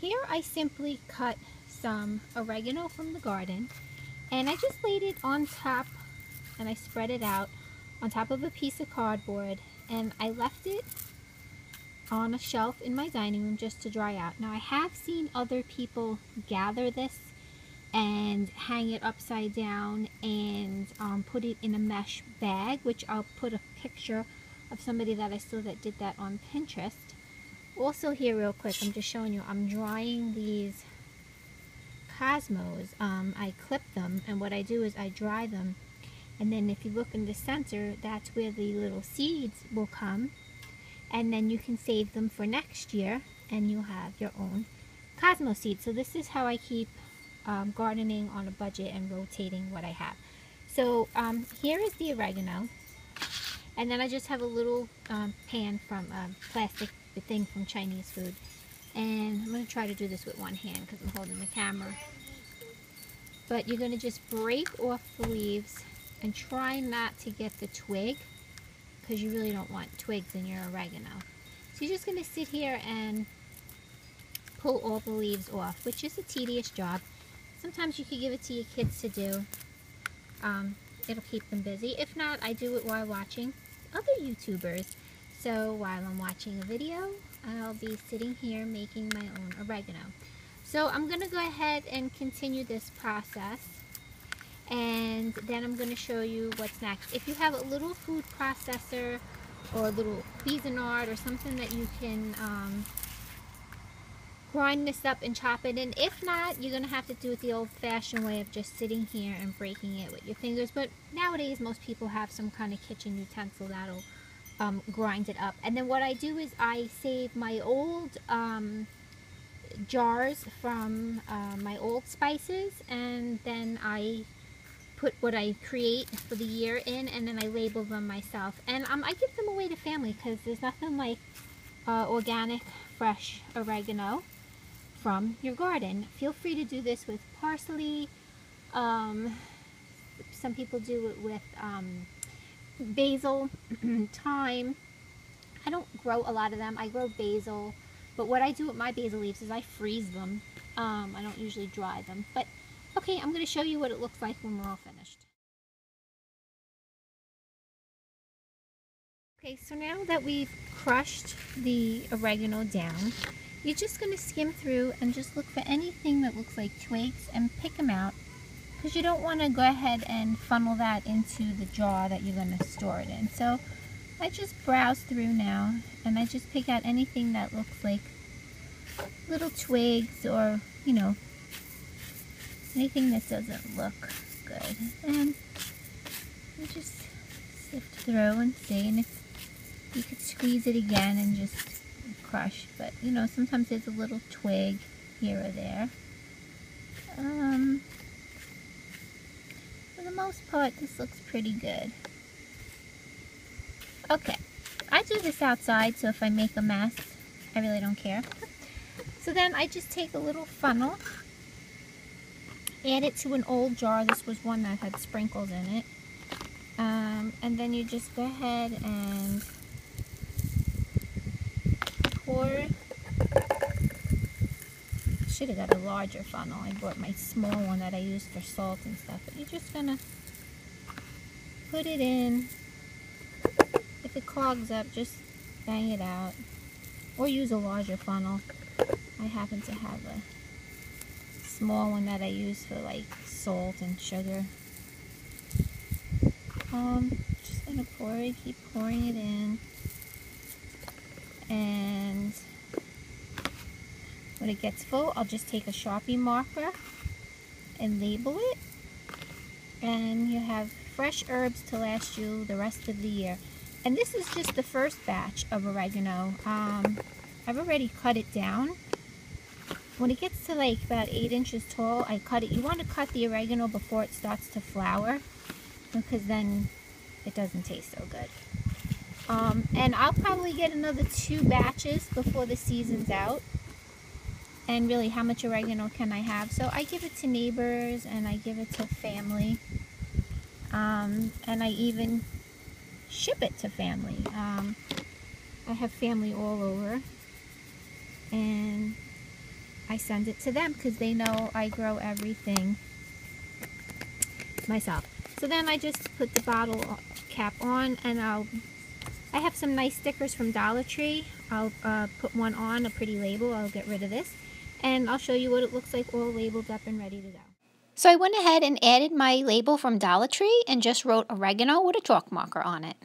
here I simply cut some oregano from the garden, and I just laid it on top, and I spread it out on top of a piece of cardboard, and I left it on a shelf in my dining room just to dry out. Now I have seen other people gather this and hang it upside down and put it in a mesh bag, which I'll put a picture of somebody that I saw that did that on Pinterest. Also here real quick, I'm just showing you, I'm drying these cosmos. I clip them, and what I do is I dry them, and then if you look in the center, that's where the little seeds will come, and then you can save them for next year and you'll have your own cosmo seeds. So this is how I keep gardening on a budget and rotating what I have. So here is the oregano, and then I just have a little pan from a plastic thing from Chinese food, and I'm going to try to do this with one hand because I'm holding the camera. But you're going to just break off the leaves and try not to get the twig, because you really don't want twigs in your oregano. So you're just going to sit here and pull all the leaves off, which is a tedious job. Sometimes you could give it to your kids to do. It'll keep them busy. If not, I do it while watching other YouTubers. So while I'm watching a video, I'll be sitting here making my own oregano. So I'm going to go ahead and continue this process, and then I'm going to show you what's next. If you have a little food processor or a little Cuisinart or something that you can grind this up and chop it in. If not, you're going to have to do it the old-fashioned way of just sitting here and breaking it with your fingers. But nowadays, most people have some kind of kitchen utensil that'll grind it up. And then what I do is I save my old jars from my old spices, and then I put what I create for the year in, and then I label them myself. And I give them away to family, because there's nothing like organic, fresh oregano from your garden. Feel free to do this with parsley. Some people do it with basil, thyme. I don't grow a lot of them. I grow basil, but what I do with my basil leaves is I freeze them. I don't usually dry them. But okay, I'm going to show you what it looks like when we're all finished. Okay, so now that we've crushed the oregano down, you're just going to skim through and just look for anything that looks like twigs and pick them out, because you don't want to go ahead and funnel that into the jar that you're going to store it in. So I just browse through now, and I just pick out anything that looks like little twigs, or, you know, anything that doesn't look good. And you just sift through and see, and if you could squeeze it again and just crush, but you know, sometimes there's a little twig here or there. For the most part, this looks pretty good. Okay, I do this outside, so if I make a mess, I really don't care. So then I just take a little funnel, add it to an old jar. This was one that had sprinkles in it. And then you just go ahead and pour. Should have got a larger funnel. I bought my small one that I use for salt and stuff. But you're just gonna put it in. If it clogs up, just bang it out, or use a larger funnel. I happen to have a small one that I use for like salt and sugar. Just gonna pour it, keep pouring it in, and when it gets full, I'll just take a Sharpie marker and label it, and you have fresh herbs to last you the rest of the year. And this is just the first batch of oregano. I've already cut it down. When it gets to like about 8 inches tall, I cut it. You want to cut the oregano before it starts to flower, because then it doesn't taste so good. And I'll probably get another 2 batches before the season's out. And really, how much oregano can I have? So I give it to neighbors, and I give it to family. And I even ship it to family. I have family all over, and I I send it to them because they know I grow everything myself. So then I just put the bottle cap on, and I have some nice stickers from Dollar Tree. I'll put one on, a pretty label. I'll get rid of this, and I'll show you what it looks like all labeled up and ready to go. So I went ahead and added my label from Dollar Tree and just wrote oregano with a chalk marker on it.